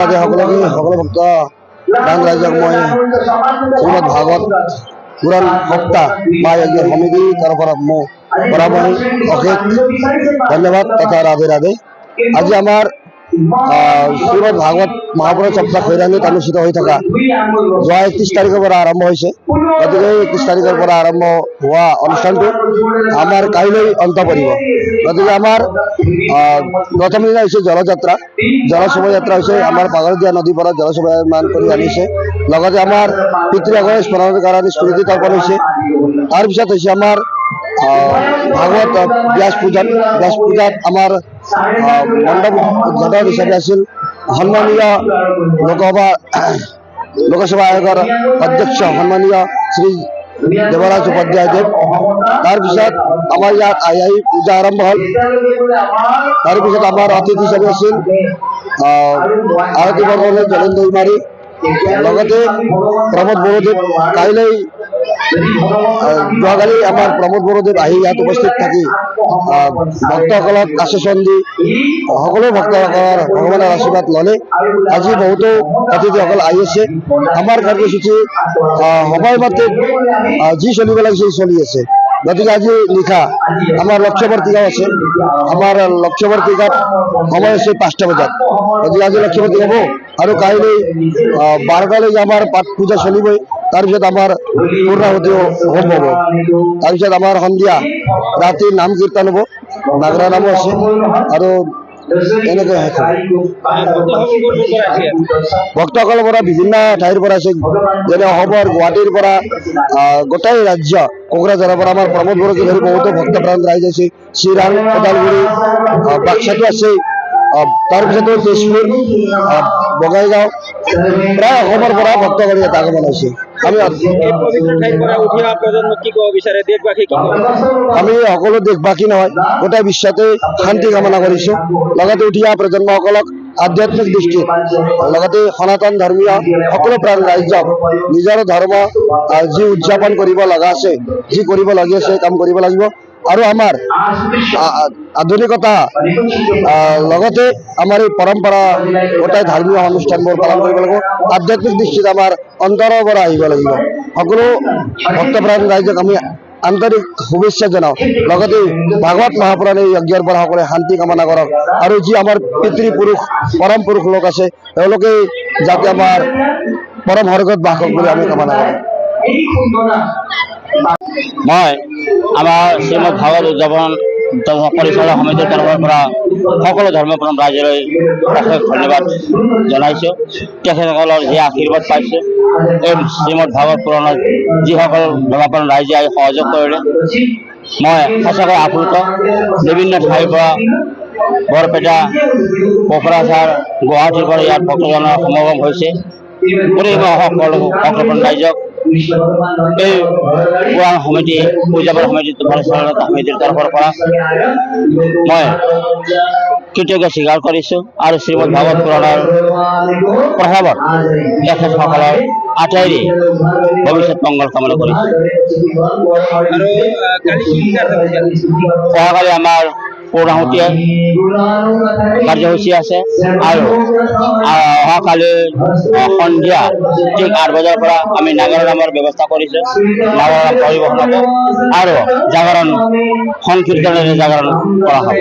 সকলো ভক্ত দান ৰাইজক মই শ্ৰীমদ ভাগৱত পুৰাণ সপ্তাহ বা যজ্ঞ সমিতিৰ তৰফৰ মোৰ পৰামৰ্শ অশেষ ধন্যবাদ তথা ৰাধে ৰাধে। আজি আমাৰ শ্ৰীমদ ভাগৱত মহাপুৰুষ সপ্তাহ খৈৰাণীত অনুষ্ঠিত হৈ থকা যোৱা 31 তাৰিখৰ পৰা আৰম্ভ হৈছে। গতিকে 31 তাৰিখৰ পৰা আৰম্ভ হোৱা অনুষ্ঠানটো আমাৰ কাইলৈ অন্ত পৰিব। গতিকে আমাৰ প্ৰথম দিনা হৈছে জলযাত্ৰা। জলশোভাযাত্ৰা হৈছে আমাৰ পাগলদিয়া নদীৰ পৰা জলশোভা নিৰ্মাণ কৰি আনিছে। লগতে আমাৰ পিতৃসকলে স্মৰণৰ কাৰণে স্মৃতি তৰ্পণ হৈছে। তাৰপিছত হৈছে আমাৰ ভাগৱত ব্যাস পূজাত আমাৰ মণ্ডপ উদ্ঘাটন হিচাপে আছিল সন্মানীয় লোকসভা আয়োগৰ অধ্যক্ষ সন্মানীয় শ্ৰী দেৱৰাজ উপাধ্যায়দেৱ। তাৰপিছত আমাৰ ইয়াত আহি পূজা আৰম্ভ হ'ল। তাৰপিছত আমাৰ অতিথি হিচাপে আছিল আৰতী বৰ্মনে জলেন দৈমাৰী, লগতে প্ৰমোদ বড়োদেৱ। যোৱাকালি আমাৰ প্ৰমোদ বড়োদেৱ আহি ইয়াত উপস্থিত থাকি ভক্তসকলক আশ্বাসন দি সকলো ভক্তসকলৰ ভগৱানৰ আশীৰ্বাদ ল'লে। আজি বহুতো অতিথিসকল আহি আছে। আমাৰ কাৰ্যসূচী সময়মতে যি চলিব লাগিছিল চলি আছে। গতিকে আজি নিশা আমাৰ লক্ষ্যৱৰ্তিকাও আছে। আমাৰ লক্ষ্যৱৰ্তিকাত সময় আছে 5টা বজাত। গতিকে আজি লক্ষ্যৱৰ্তী হ'ব আৰু কাইলৈ 12টালৈকে আমাৰ পাঠ পূজা চলিবই। তাৰপিছত আমাৰ পূৰ্ণাহুতি হোম হ'ব। তাৰপিছত আমাৰ সন্ধিয়া ৰাতি নাম কীৰ্তন হ'ব, নাগৰা নামো আছে আৰু এনেকৈ শেষ হ'ব। ভক্তসকলৰ পৰা বিভিন্ন ঠাইৰ পৰা আছে, যেনে অসমৰ গুৱাহাটীৰ পৰা গোটেই ৰাজ্য কোকৰাঝাৰৰ পৰা আমাৰ প্ৰমোদ বড়োকে ধৰি বহুতো ভক্তপ্ৰাণ ৰাইজ আছে। চিৰাং, ওদালগুৰি, বাক্সাটো আছে। তাৰপিছতো তেজপুৰ, বঙাইগাঁও, প্ৰায় অসমৰ পৰা ভক্তসকল ইয়াত আগমন হৈছে। আমি সকলো দেশবাসী নহয়, গোটেই বিশ্বতে শান্তি কামনা কৰিছোঁ। লগতে উঠি অহা প্ৰজন্মসকলক আধ্যাত্মিক দৃষ্টিত, লগতে সনাতন ধৰ্মীয় সকলো প্ৰাণ ৰাইজক নিজৰ ধৰ্ম যি উদযাপন কৰিব লগা আছে, যি কৰিব লাগি আছে কাম কৰিব লাগিব। আৰু আমাৰ আধুনিকতা লগতে আমাৰ এই পৰম্পৰা গোটেই ধৰ্মীয় অনুষ্ঠানবোৰ পালন কৰিব লাগিব। আধ্যাত্মিক দৃষ্টিত আমাৰ অন্তৰৰ পৰা আহিব লাগিব। সকলো ভক্তপ্ৰাণ ৰাইজক আমি আন্তৰিক শুভেচ্ছা জনাওঁ। লগতে ভাগৱত মহাপুৰাণ এই যজ্ঞৰ পৰা সকলোৱে শান্তি কামনা কৰক আৰু যি আমাৰ পিতৃপুৰুষ পৰম পুৰুষ লোক আছে তেওঁলোকে যাতে আমাৰ পৰম স্বৰ্গত বাস কৰক বুলি আমি কামনা কৰোঁ। মই আমাৰ শ্ৰীমদ ভাগৱত উদযাপন পৰিচালক সমিতিৰ তৰফৰ পৰা সকলো ধৰ্মপ্ৰাণ ৰাইজলৈ অশেষ ধন্যবাদ জনাইছোঁ। তেখেতসকলৰ যি আশীৰ্বাদ পাইছোঁ, এই শ্ৰীমদ ভাগৱত পুৰাণত যিসকল ধৰ্মপ্ৰাণ ৰাইজে আহি সহযোগ কৰিলে, মই সঁচাকৈ আপ্লুত। বিভিন্ন ঠাইৰ পৰা বৰপেটা, কোকৰাঝাৰ, গুৱাহাটীৰ পৰা ইয়াত ভক্তজনৰ সমাগম হৈছে। গতিকে মই সকলো ভক্তপ্ৰাণ ৰাইজক এই পুৰাণ সমিতি উদযাপন সমিতিৰ পৰিচালনা সমিতিৰ তৰফৰ পৰা মই কৃতজ্ঞ স্বীকাৰ কৰিছোঁ আৰু শ্ৰীমদ ভাগৱত পুৰাণৰ প্ৰভাৱত তেখেতসকলৰ আটাইৰে ভৱিষ্যত মংগল কামনা কৰিছোঁ। অহাকালি আমাৰ পূৰ্ণাহুতি কাৰ্যসূচী আছে আৰু অহাকালি সন্ধিয়া ঠিক 8 বজাৰ পৰা আমি নাগৰ নামৰ ব্যৱস্থা কৰিছোঁ। নাগৰ নাম পৰিৱেশন হ'ব আৰু জাগৰণ সংকীৰ্তনেৰে জাগৰণ কৰা হ'ব।